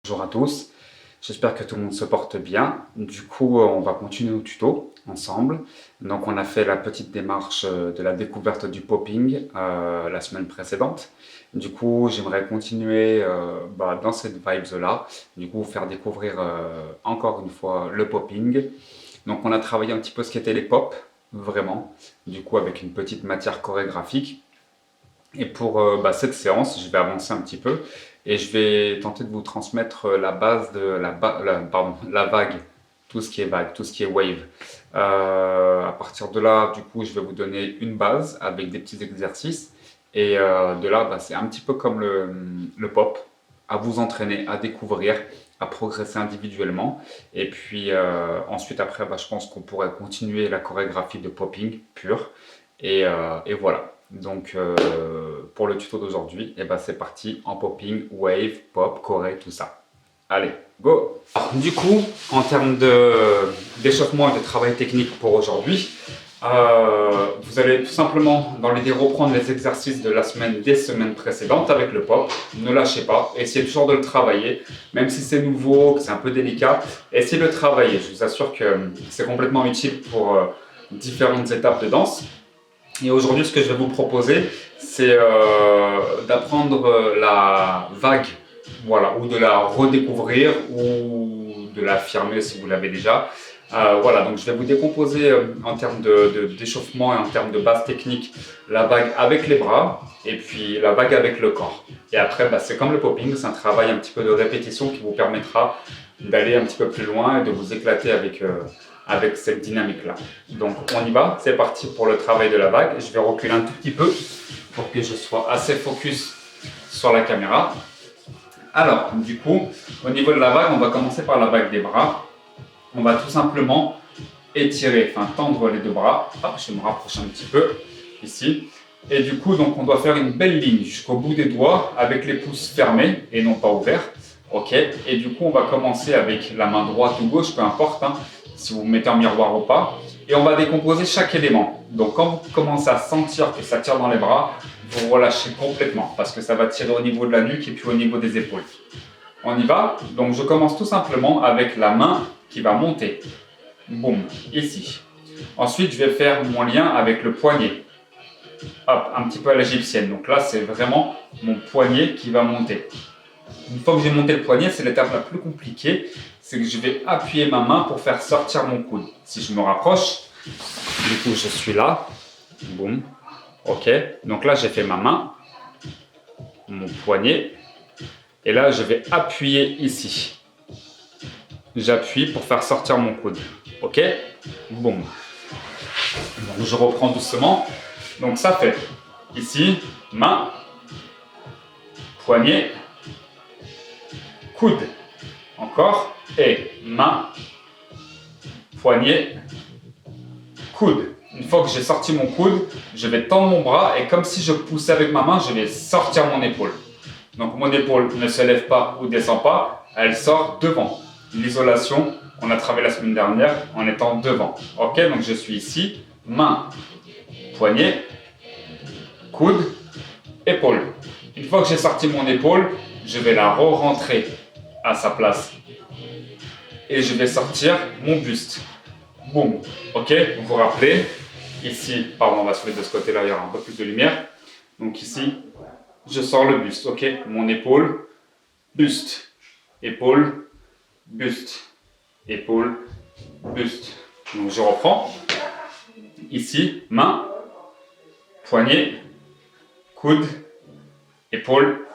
Bonjour à tous, j'espère que tout le monde se porte bien. Du coup, on va continuer nos tutos ensemble. Donc, on a fait la petite démarche de la découverte du popping la semaine précédente. Du coup, j'aimerais continuer dans cette vibes-là. Du coup, vous faire découvrir encore une fois le popping. Donc, on a travaillé un petit peu ce qu'étaient les pops, vraiment. Du coup, avec une petite matière chorégraphique. Et pour cette séance, je vais avancer un petit peu et je vais tenter de vous transmettre la base de la vague, tout ce qui est vague, tout ce qui est wave. À partir de là, du coup, je vais vous donner une base avec des petits exercices. Et de là, c'est un petit peu comme le pop, à vous entraîner, à découvrir, à progresser individuellement. Et puis ensuite, après, je pense qu'on pourrait continuer la chorégraphie de popping pure. Et voilà. Donc pour le tuto d'aujourd'hui, c'est parti en popping, wave, pop, choré, tout ça. Allez, go! Alors, du coup, en termes d'échauffement et de travail technique pour aujourd'hui, vous allez tout simplement, dans l'idée, reprendre les exercices de la semaine, des semaines précédentes avec le pop. Ne lâchez pas, essayez toujours de le travailler, même si c'est nouveau, que c'est un peu délicat, essayez de le travailler. Je vous assure que c'est complètement utile pour différentes étapes de danse. Et aujourd'hui, ce que je vais vous proposer, c'est d'apprendre la vague, voilà, ou de la redécouvrir, ou de l'affirmer si vous l'avez déjà. Voilà, donc je vais vous décomposer en termes d'échauffement et en termes de base technique, la vague avec les bras, et puis la vague avec le corps. Et après, c'est comme le popping, c'est un travail un petit peu de répétition qui vous permettra d'aller un petit peu plus loin et de vous éclater avec cette dynamique-là. Donc on y va, c'est parti pour le travail de la vague. Je vais reculer un tout petit peu pour que je sois assez focus sur la caméra. Alors, du coup, au niveau de la vague, on va commencer par la vague des bras. On va tout simplement étirer, tendre les deux bras. Hop, je vais me rapprocher un petit peu, ici. Et du coup, donc, on doit faire une belle ligne jusqu'au bout des doigts avec les pouces fermés et non pas ouverts. Ok, et du coup, on va commencer avec la main droite ou gauche, peu importe, si vous mettez en miroir ou pas. Et on va décomposer chaque élément. Donc, quand vous commencez à sentir que ça tire dans les bras, vous relâchez complètement parce que ça va tirer au niveau de la nuque et puis au niveau des épaules. On y va. Donc, je commence tout simplement avec la main qui va monter. Boum, ici. Ensuite, je vais faire mon lien avec le poignet. Hop, un petit peu à l'égyptienne. Donc là, c'est vraiment mon poignet qui va monter. Une fois que j'ai monté le poignet, c'est l'étape la plus compliquée. C'est que je vais appuyer ma main pour faire sortir mon coude. Si je me rapproche, du coup, je suis là. Boum. Ok. Donc là, j'ai fait ma main, mon poignet. Et là, je vais appuyer ici. J'appuie pour faire sortir mon coude. Ok. Boum. Donc, je reprends doucement. Donc, ça fait ici, main, poignet, coude. Encore. Et main, poignet, coude. Une fois que j'ai sorti mon coude, je vais tendre mon bras et comme si je poussais avec ma main, je vais sortir mon épaule. Donc mon épaule ne se lève pas ou descend pas, elle sort devant. L'isolation qu'on a travaillé la semaine dernière en étant devant. Ok, donc je suis ici, main, poignet, coude, épaule. Une fois que j'ai sorti mon épaule, je vais la re-rentrer à sa place. Et je vais sortir mon buste. Boum. Ok, vous vous rappelez, ici, pardon, on va se mettre de ce côté-là, il y aura un peu plus de lumière. Donc ici, je sors le buste. Ok, mon épaule, buste, épaule, buste, épaule, buste. Donc je reprends. Ici, main, poignet, coude, épaule,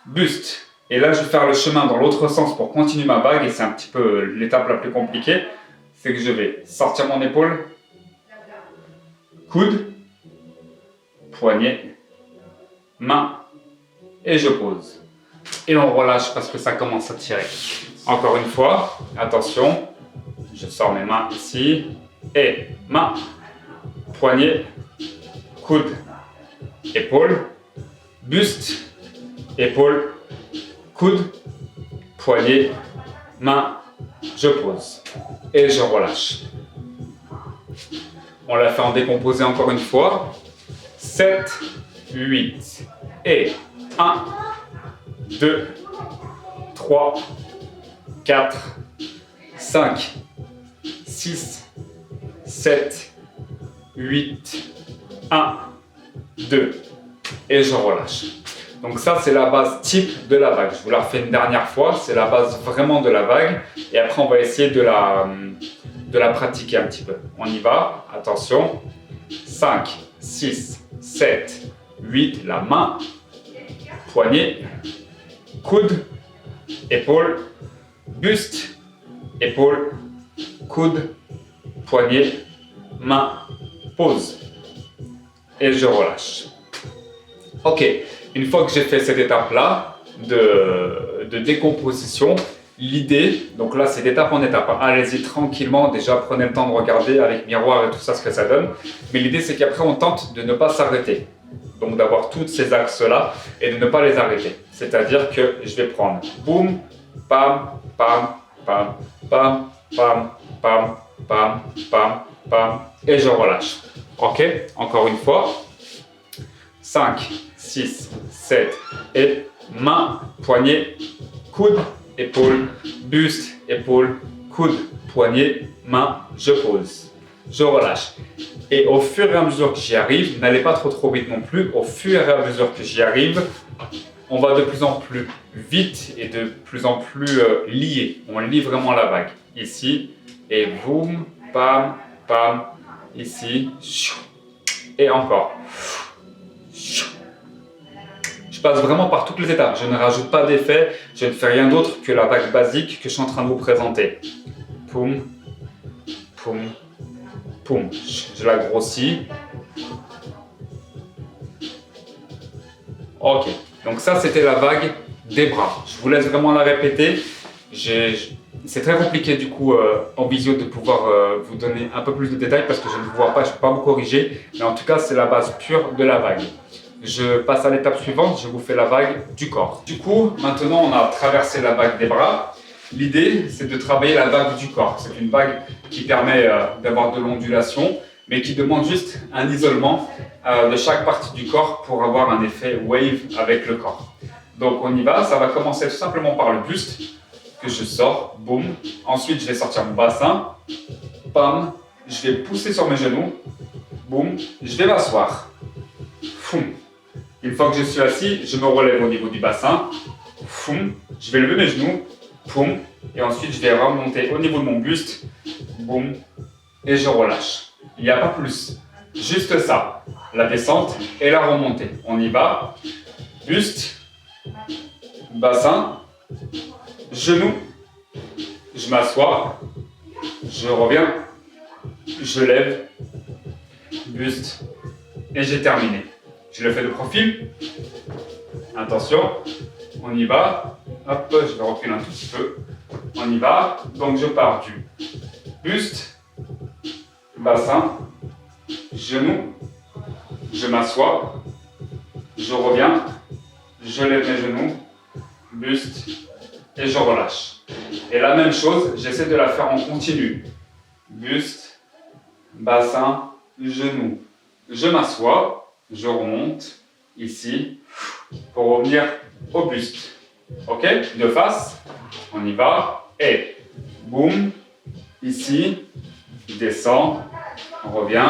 buste. Et là, je vais faire le chemin dans l'autre sens pour continuer ma vague. Et c'est un petit peu l'étape la plus compliquée. C'est que je vais sortir mon épaule, coude, poignet, main, et je pose. Et on relâche parce que ça commence à tirer. Encore une fois, attention, je sors mes mains ici, et main, poignet, coude, épaule, buste, épaule, coude, poignet, main, je pose. Et je relâche. On l'a fait en décomposé encore une fois. 7, 8. Et 1, 2, 3, 4, 5, 6, 7, 8, 1, 2. Et je relâche. Donc ça, c'est la base type de la vague. Je vous la refais une dernière fois. C'est la base vraiment de la vague. Et après, on va essayer de la pratiquer un petit peu. On y va. Attention. 5, 6, 7, 8. La main, poignet, coude, épaule, buste, épaule, coude, poignet, main, pause. Et je relâche. Ok, une fois que j'ai fait cette étape-là de décomposition, l'idée, donc là c'est d'étape en étape, hein. Allez-y tranquillement, déjà prenez le temps de regarder avec miroir et tout ça ce que ça donne. Mais l'idée c'est qu'après on tente de ne pas s'arrêter. Donc d'avoir tous ces axes-là et de ne pas les arrêter. C'est-à-dire que je vais prendre boum, pam, pam, pam, pam, pam, pam, pam, pam, pam, et je relâche. Ok, encore une fois. 5, 6, 7, et main, poignet, coude, épaule, buste, épaule, coude, poignet, main, je pose. Je relâche. Et au fur et à mesure que j'y arrive, n'allez pas trop vite non plus, au fur et à mesure que j'y arrive, on va de plus en plus vite et de plus en plus lié. On lie vraiment la vague. Ici, et boum, pam, pam, ici, et encore. Je passe vraiment par toutes les étapes, je ne rajoute pas d'effet, je ne fais rien d'autre que la vague basique que je suis en train de vous présenter. Poum, poum, poum. Je la grossis. Ok, donc ça c'était la vague des bras. Je vous laisse vraiment la répéter. C'est très compliqué du coup en visio de pouvoir vous donner un peu plus de détails parce que je ne vous vois pas, je ne peux pas vous corriger. Mais en tout cas, c'est la base pure de la vague. Je passe à l'étape suivante, je vous fais la vague du corps. Du coup, maintenant on a traversé la vague des bras. L'idée, c'est de travailler la vague du corps. C'est une vague qui permet d'avoir de l'ondulation, mais qui demande juste un isolement de chaque partie du corps pour avoir un effet wave avec le corps. Donc on y va, ça va commencer tout simplement par le buste, que je sors, boum. Ensuite, je vais sortir mon bassin, pam. Je vais pousser sur mes genoux, boum. Je vais m'asseoir, foum. Une fois que je suis assis, je me relève au niveau du bassin, foum. Je vais lever mes genoux, poum. Et ensuite, je vais remonter au niveau de mon buste, boum. Et je relâche. Il n'y a pas plus. Juste ça. La descente et la remontée. On y va. Buste, bassin, genoux. Je m'assois. Je reviens. Je lève. Buste. Et j'ai terminé. Je le fais de profil. Attention. On y va. Hop, je vais reculer un tout petit peu. On y va. Donc je pars du buste, bassin, genou, je m'assois, je reviens, je lève mes genoux, buste et je relâche. Et la même chose, j'essaie de la faire en continu. Buste, bassin, genou. Je m'assois, je remonte ici pour revenir au buste. Ok? De face, on y va. Et boum, ici, descend, on revient.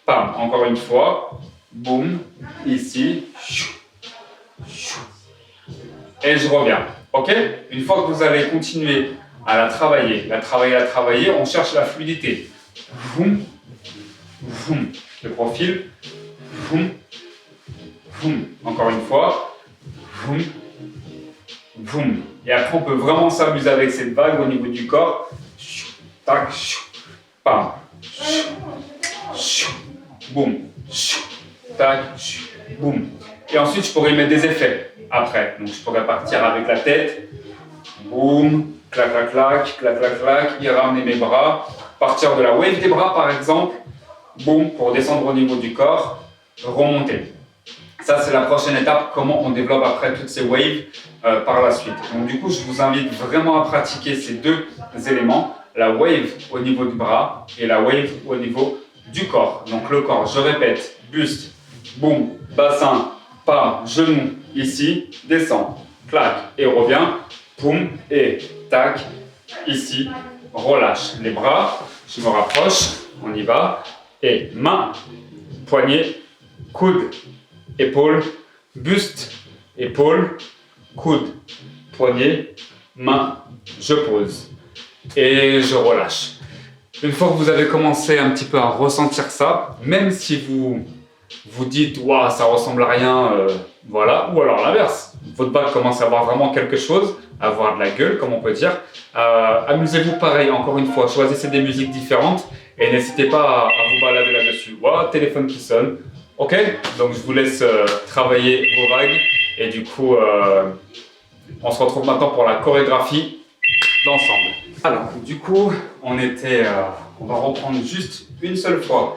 Pam, encore une fois. Boum, ici. Et je reviens. Ok? Une fois que vous allez continuer à la travailler, on cherche la fluidité. Boum, boum. Le profil. Boum, boum. Encore une fois. Boum, boum. Et après, on peut vraiment s'amuser avec cette vague au niveau du corps. Tac, pam, boum, tac, boum. Et ensuite, je pourrais mettre des effets après. Donc, je pourrais partir avec la tête. Boum, clac, clac, clac, clac, clac, clac. Et ramener mes bras. Partir de la wave des bras, par exemple. Boum, pour descendre au niveau du corps. Remonter. Ça, c'est la prochaine étape, comment on développe après toutes ces waves par la suite. Donc du coup, je vous invite vraiment à pratiquer ces deux éléments, la wave au niveau du bras et la wave au niveau du corps. Donc le corps, je répète, buste, boum, bassin, pas, genou, ici, descend, clac, et reviens, poum, et tac, ici, relâche. Les bras, je me rapproche, on y va, et main, poignet, coude, épaule, buste, épaule, coude, poignet, main, je pose et je relâche. Une fois que vous avez commencé un petit peu à ressentir ça, même si vous vous dites waouh, ça ressemble à rien, voilà, ou alors l'inverse, votre bac commence à avoir vraiment quelque chose, à avoir de la gueule, comme on peut dire, amusez-vous pareil, encore une fois, choisissez des musiques différentes et n'hésitez pas à vous balader là-dessus. Voilà, téléphone qui sonne. Ok, donc je vous laisse travailler vos vagues et du coup, on se retrouve maintenant pour la chorégraphie d'ensemble. Alors, du coup, on va reprendre juste une seule fois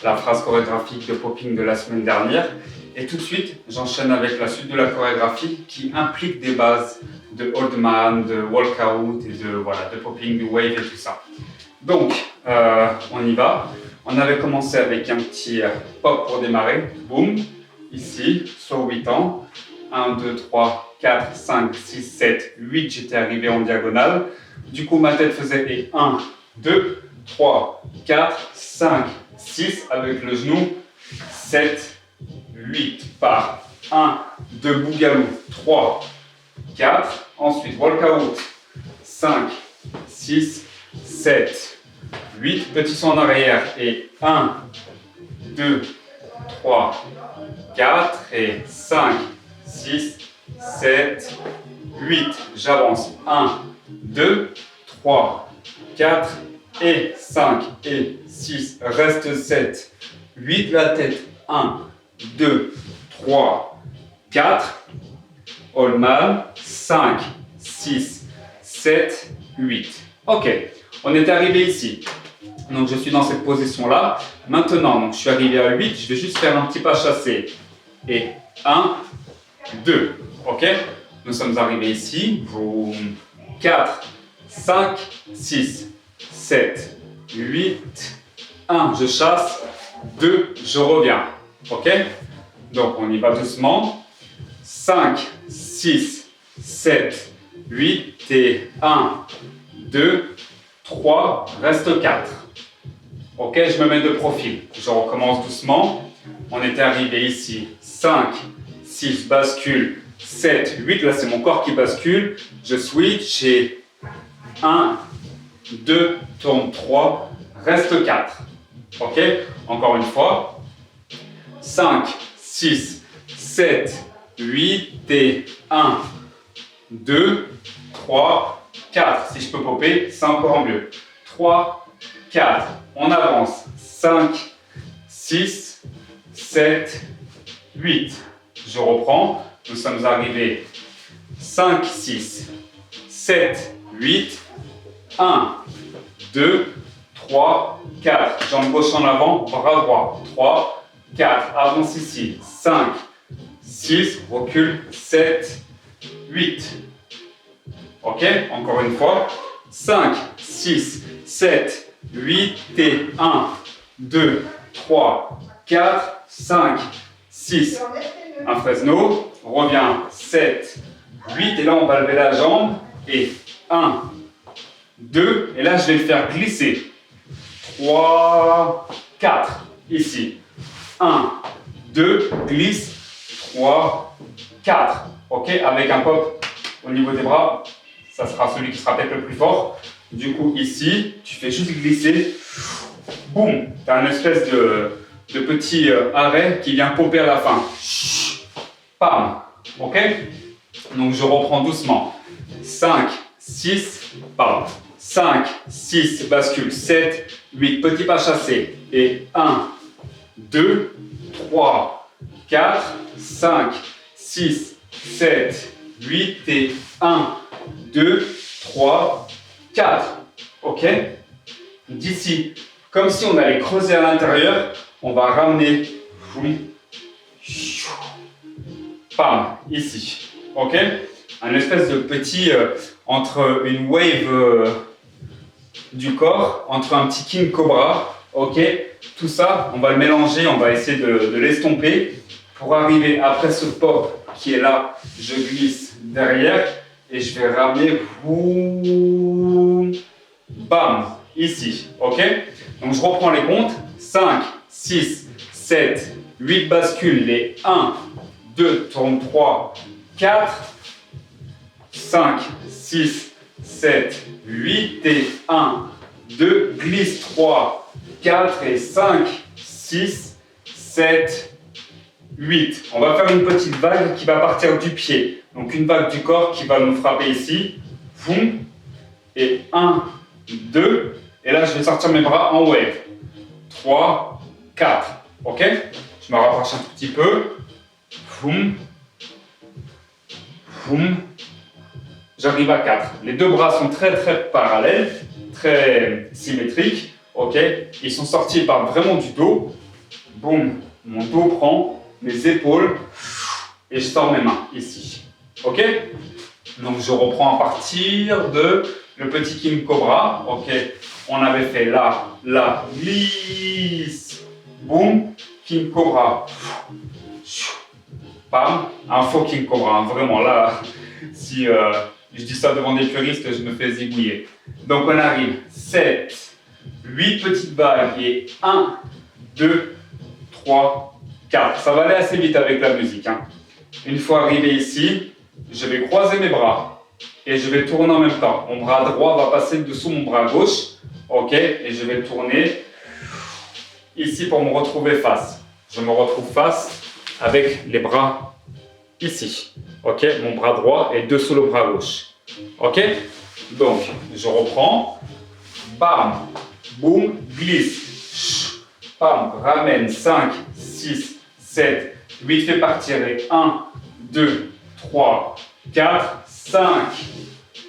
la phrase chorégraphique de popping de la semaine dernière. Et tout de suite, j'enchaîne avec la suite de la chorégraphie qui implique des bases de hold man, de walkout et de popping, de wave et tout ça. Donc, on y va. On avait commencé avec un petit pop pour démarrer. Boum, ici, sur 8 ans. 1, 2, 3, 4, 5, 6, 7, 8. J'étais arrivé en diagonale. Du coup, ma tête faisait 1, 2, 3, 4, 5, 6 avec le genou. 7, 8 par 1, 2 bougalou. 3, 4. Ensuite, walkout. 5, 6, 7, 8. Petit saut en arrière. Et 1, 2, 3, 4. Et 5, 6, 7, 8. J'avance. 1, 2, 3, 4 et 5 et 6. Reste 7, 8. La tête. 1, 2, 3, 4. All man. 5, 6, 7, 8. Ok, on est arrivé ici. Donc je suis dans cette position-là. Maintenant, donc, je suis arrivé à 8. Je vais juste faire un petit pas chassé. Et 1, 2. Ok, nous sommes arrivés ici. Boum. 4, 5, 6, 7, 8. 1, je chasse. 2, je reviens. Ok, donc on y va doucement. 5, 6, 7, 8 et 1, 2, 3, reste 4. Ok, je me mets de profil. Je recommence doucement. On était arrivé ici. 5, 6, bascule. 7, 8. Là, c'est mon corps qui bascule. Je switch et 1, 2, tourne 3, reste 4. Ok, encore une fois. 5, 6, 7, 8 et 1, 2, 3, 4. Si je peux popper, c'est encore mieux. 3, 4. On avance. 5, 6, 7, 8. Je reprends. Nous sommes arrivés. 5, 6, 7, 8. 1, 2, 3, 4. Jambe gauche en avant, bras droit. 3, 4. Avance ici. 5, 6, recule. 7, 8. Ok, encore une fois. 5, 6, 7, 8 et 1, 2, 3, 4, 5, 6. Un Fresno. Revient. 7, 8. Et là, on va lever la jambe. Et 1, 2. Et là, je vais le faire glisser. 3, 4. Ici. 1, 2. Glisse. 3, 4. Ok, avec un pop au niveau des bras. Ça sera celui qui sera peut-être le plus fort. Du coup, ici, tu fais juste glisser. Boum. Tu as une espèce de petit arrêt qui vient popper à la fin. Pam. Ok. Donc, je reprends doucement. 5, 6, pardon. 5, 6, bascule. 7, 8, petit pas chassé. Et 1, 2, 3, 4, 5, 6, 7, 8 et 1, 2, 3, 4. Ok. D'ici, comme si on allait creuser à l'intérieur, on va ramener. Pam, ici. Ok. Un espèce de petit entre une wave du corps, entre un petit king cobra. Ok. Tout ça, on va le mélanger, on va essayer de l'estomper pour arriver après ce pop qui est là, je glisse derrière et je vais ramener, boum, bam, ici, ok? Donc je reprends les comptes, 5, 6, 7, 8 bascules, les 1, 2, tourne 3, 4, 5, 6, 7, 8 et 1, 2, glisse 3, 4 et 5, 6, 7, 8. On va faire une petite vague qui va partir du pied. Donc une vague du corps qui va nous frapper ici. Boum. Et 1, 2. Et là, je vais sortir mes bras en wave. 3, 4. Ok? Je me rapproche un tout petit peu. Boum. Boum. J'arrive à 4. Les deux bras sont très parallèles, très symétriques. Ok? Ils sont sortis par vraiment du dos. Boum. Mon dos prend mes épaules et je sors mes mains ici. Ok? Donc je reprends à partir de le petit King Cobra. Ok? On avait fait là, là, glisse, boum, King Cobra. Bam, un faux King Cobra. Vraiment là, si je dis ça devant des puristes, je me fais zigouiller. Donc on arrive 7, 8 petites vagues et 1, 2, 3, 4. Ça va aller assez vite avec la musique. Hein. Une fois arrivé ici, je vais croiser mes bras et je vais tourner en même temps. Mon bras droit va passer dessous mon bras gauche. Ok, et je vais tourner ici pour me retrouver face. Je me retrouve face avec les bras ici. Ok, mon bras droit est dessous le bras gauche. Ok, donc je reprends. Bam, boum, glisse. Bam, ramène 5, 6, 7, 8, fait partir et 1, 2, 3, 4, 5,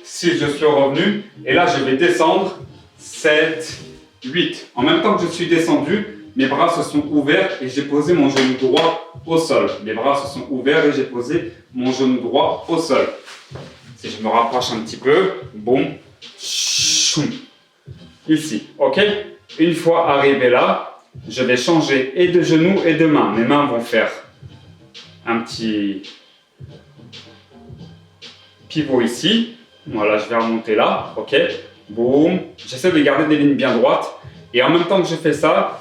6, je suis revenu. Et là, je vais descendre 7, 8. En même temps que je suis descendu, mes bras se sont ouverts et j'ai posé mon genou droit au sol. Mes bras se sont ouverts et j'ai posé mon genou droit au sol. Si je me rapproche un petit peu, boum, ici, ok? Une fois arrivé là, je vais changer et de genoux et de mains. Mes mains vont faire un petit pivot ici. Voilà, je vais remonter là, ok? Boum. J'essaie de garder des lignes bien droites. Et en même temps que je fais ça,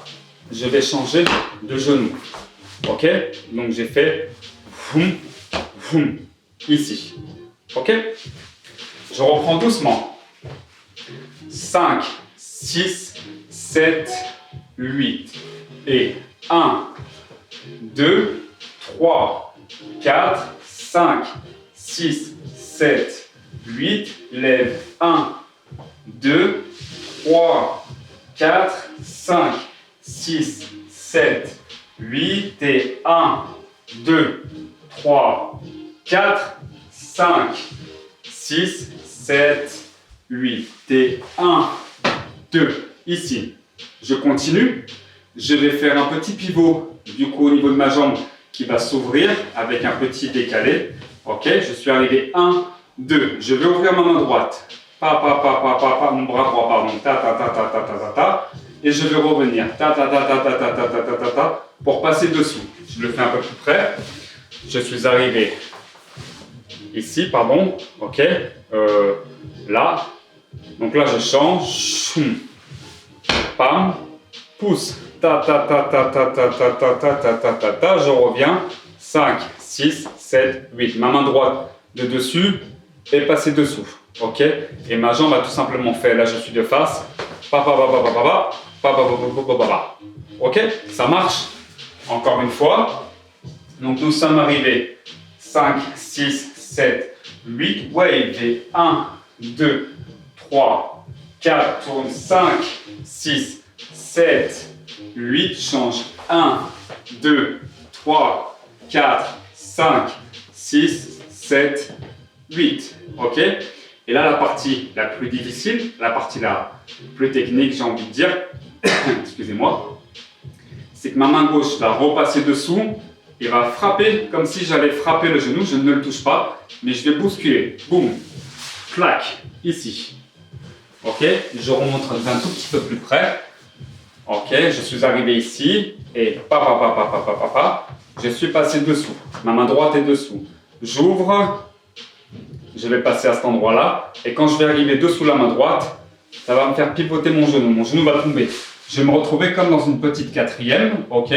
je vais changer de genou. Ok? Donc j'ai fait boum, boum, ici. Ok? Je reprends doucement. 5, 6, 7, 8. Et 1, 2, 3, 4, 5, 6, 7, 8. Lève 1, 2, 3, 4, 5, 6, 7, 8. Et 1, 2, 3, 4, 5, 6, 7, 8. Et 1, 2. Ici. Je continue. Je vais faire un petit pivot du coup au niveau de ma jambe qui va s'ouvrir avec un petit décalé. Ok, je suis arrivé 1, 2. Je vais ouvrir ma main droite. Mon bras droit, pardon. Ta. Et je vais revenir. Ta. Pour passer dessous. Je le fais un peu plus près. Je suis arrivé ici, pardon. Ok. Là. Donc là, je change. Pam. Pousse. Ta. Je reviens. 5, 6, 7, 8. Ma main droite de dessus et passer dessous. Ok? Et ma jambe a tout simplement fait. Là, je suis de face. Ok? Ça marche? Encore une fois. Donc, nous sommes arrivés. 5, 6, 7, 8. Wave. Et 1, 2, 3, 4. Tourne. 5, 6, 7, 8. Change. 1, 2, 3, 4, 5, 6, 7, 8. Ok? Et là, la partie la plus difficile, la partie la plus technique, j'ai envie de dire, excusez-moi, c'est que ma main gauche va repasser dessous et va frapper comme si j'allais frapper le genou. Je ne le touche pas, mais je vais bousculer. Boum, clac, ici. Ok? Je remonte un tout petit peu plus près. Ok, je suis arrivé ici et je suis passé dessous. Ma main droite est dessous. J'ouvre, je vais passer à cet endroit-là. Et quand je vais arriver dessous la main droite, ça va me faire pivoter mon genou. Mon genou va tomber. Je vais me retrouver comme dans une petite quatrième. Ok.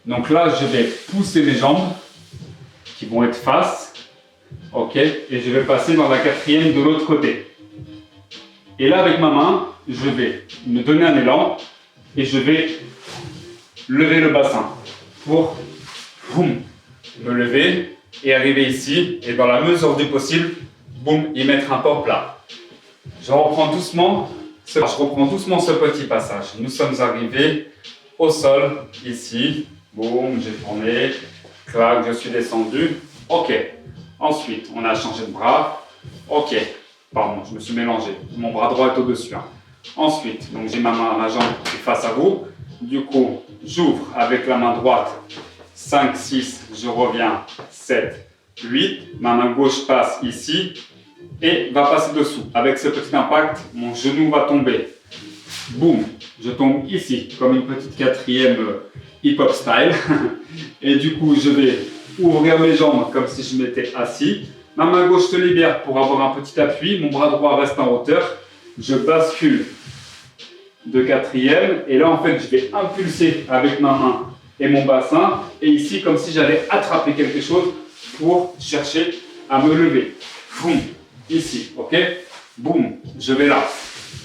Donc là, je vais pousser mes jambes qui vont être face. Ok. Et je vais passer dans la quatrième de l'autre côté. Et là, avec ma main, je vais me donner un élan et je vais lever le bassin pour boum, me lever et arriver ici. Et dans la mesure du possible, boum, y mettre un pop là. Je reprends doucement ce petit passage. Nous sommes arrivés au sol, ici. Boum, j'ai tourné. Clac, je suis descendu. Ok. Ensuite, on a changé de bras. Ok. Pardon, je me suis mélangé. Mon bras droit est au-dessus. Hein. Ensuite, donc j'ai ma jambe qui est face à vous. Du coup, j'ouvre avec la main droite. 5, 6, je reviens. 7, 8. Ma main gauche passe ici et va passer dessous. Avec ce petit impact, mon genou va tomber. Boum, je tombe ici, comme une petite quatrième hip-hop style. Et du coup, je vais ouvrir mes jambes comme si je m'étais assis. Ma main gauche se libère pour avoir un petit appui. Mon bras droit reste en hauteur. Je bascule de quatrième. Et là, en fait, je vais impulser avec ma main et mon bassin. Et ici, comme si j'allais attraper quelque chose pour chercher à me lever. Boum, ici, ok. Boum, je vais là.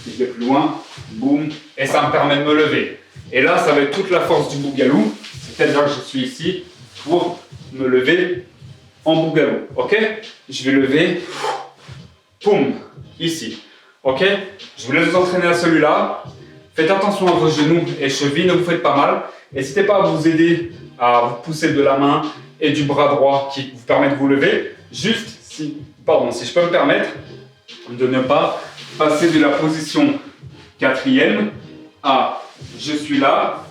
Si je vais plus loin, boum. Et ça me permet de me lever. Et là, ça va être toute la force du bougalou. C'est-à-dire que je suis ici pour me lever en bougalou, ok. Je vais lever, boum, ici, ok. Je vous laisse vous entraîner à celui-là. Faites attention à vos genoux et chevilles, ne vous faites pas mal. N'hésitez pas à vous aider à vous pousser de la main et du bras droit qui vous permet de vous lever. Juste, si je peux me permettre de ne pas passer de la position quatrième à je suis là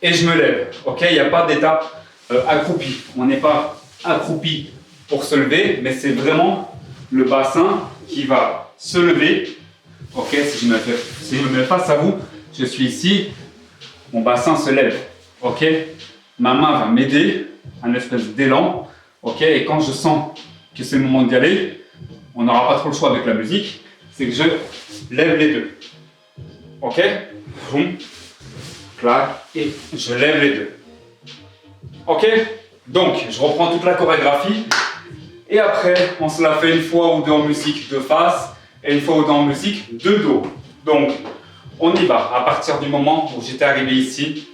et je me lève, ok. Il n'y a pas d'étape accroupi. On n'est pas accroupi pour se lever, mais c'est vraiment le bassin qui va se lever. Ok, si je me mets face à vous, je suis ici, mon bassin se lève. Ok, ma main va m'aider, un espèce d'élan. Ok, et quand je sens que c'est le moment d'y aller, on n'aura pas trop le choix avec la musique, c'est que je lève les deux. Ok, boum, clac, et je lève les deux. Ok, donc je reprends toute la chorégraphie et après on se la fait une fois ou deux en musique de face et une fois ou deux en musique de dos. Donc on y va à partir du moment où j'étais arrivé ici.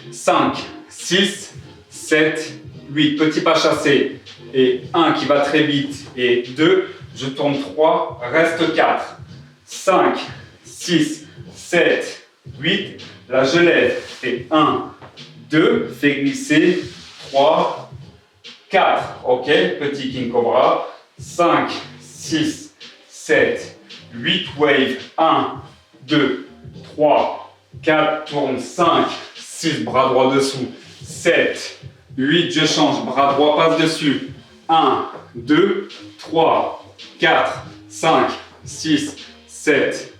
5, 6, 7, 8, petit pas chassé et 1 qui va très vite et 2, je tourne 3, reste 4, 5, 6, 7, 8, là je lève et 1, 2, fais glisser, 3, 4, ok, petit King Cobra, 5, 6, 7, 8, wave, 1, 2, 3, 4, tourne, 5, 6, bras droit dessous, 7, 8, je change, bras droit passe dessus, 1, 2, 3, 4, 5, 6, 7,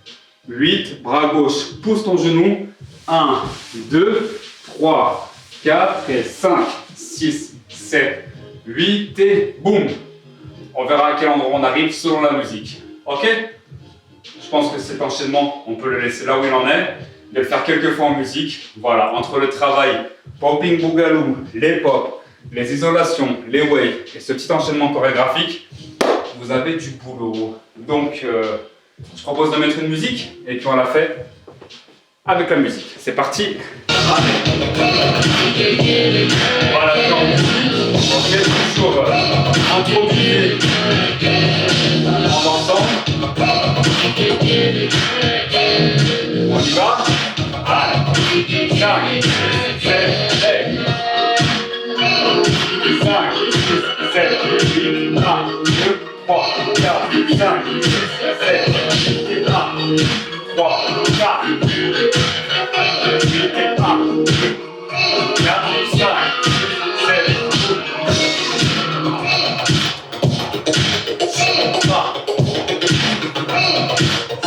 8, bras gauche, pousse ton genou, 1, 2, 3, 4 et 5, 6, 7, 8 et boum. On verra à quel endroit on arrive selon la musique. Ok? Je pense que cet enchaînement, on peut le laisser là où il en est, de le faire quelques fois en musique. Voilà, entre le travail popping boogaloo, les pop, les isolations, les waves et ce petit enchaînement chorégraphique, vous avez du boulot. Donc, je propose de mettre une musique et puis on la fait avec la musique. C'est parti! Voilà, donc on fait toujours introduire en ensemble. On y va. Allez, 5, 7, 5, 7, 8, 1, 2, 3, 4, 5, 6, 7, 8, 1, 3, 4, 8 et 1, 2, 4, 5, 7,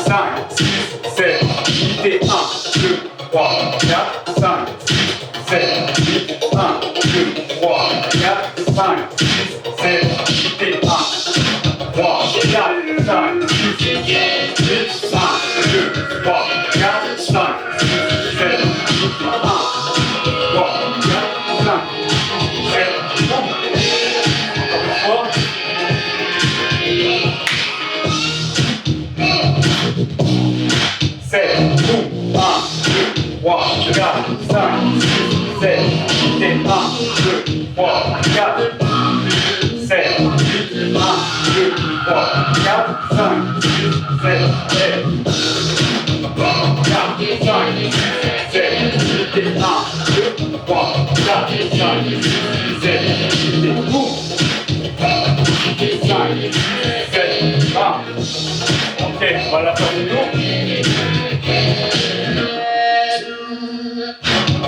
5, 6, 7, 8 et 1, 2, 3, 4, 5, 6, 7, 8, 1, Et 1, 2, 3, 4, 7, 8, 1, 2, 3, 4, 5, 6, 7, 4, 5, 6, 7, 8, et 1, 2, 3, 4, 5, 6, 7, 8, et boum. 5, 7, 1. Ok, on va la faire de nous.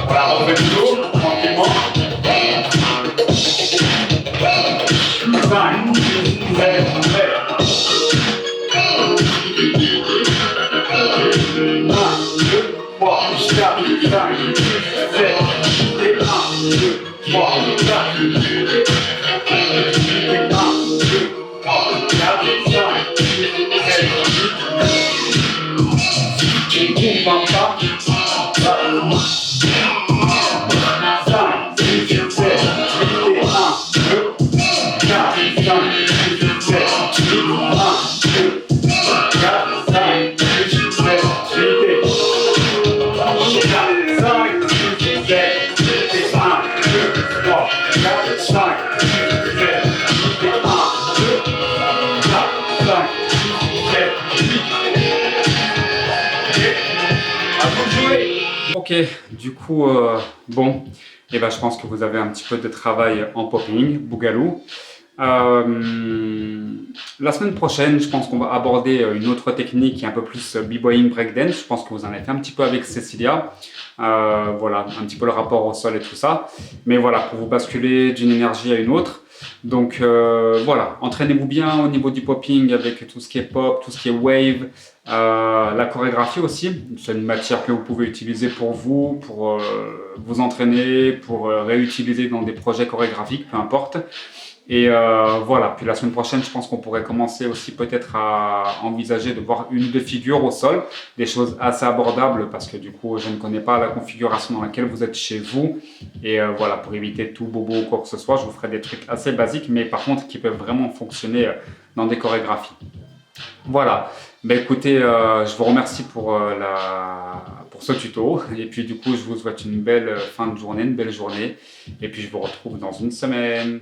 Voilà, on fait du dos, tranquillement. 5, 7, 1, 2, 3, 4, 5, 7, et 1, 2, 3, 4, Ok, du coup, bon, et ben, je pense que vous avez un petit peu de travail en popping, Bougalou. La semaine prochaine, je pense qu'on va aborder une autre technique qui est un peu plus b-boying breakdance. Je pense que vous en avez fait un petit peu avec Cecilia. Voilà, un petit peu le rapport au sol et tout ça. Mais voilà, pour vous basculer d'une énergie à une autre. Donc voilà, entraînez-vous bien au niveau du popping avec tout ce qui est pop, tout ce qui est wave, la chorégraphie aussi. C'est une matière que vous pouvez utiliser pour vous, pour vous entraîner, pour réutiliser dans des projets chorégraphiques, peu importe. Et voilà, puis la semaine prochaine, je pense qu'on pourrait commencer aussi peut-être à envisager de voir une ou deux figures au sol, des choses assez abordables parce que du coup, je ne connais pas la configuration dans laquelle vous êtes chez vous. Et voilà, pour éviter tout bobo ou quoi que ce soit, je vous ferai des trucs assez basiques, mais par contre qui peuvent vraiment fonctionner dans des chorégraphies. Voilà, ben écoutez, je vous remercie pour ce tuto. Et puis du coup, je vous souhaite une belle fin de journée, une belle journée. Et puis je vous retrouve dans une semaine.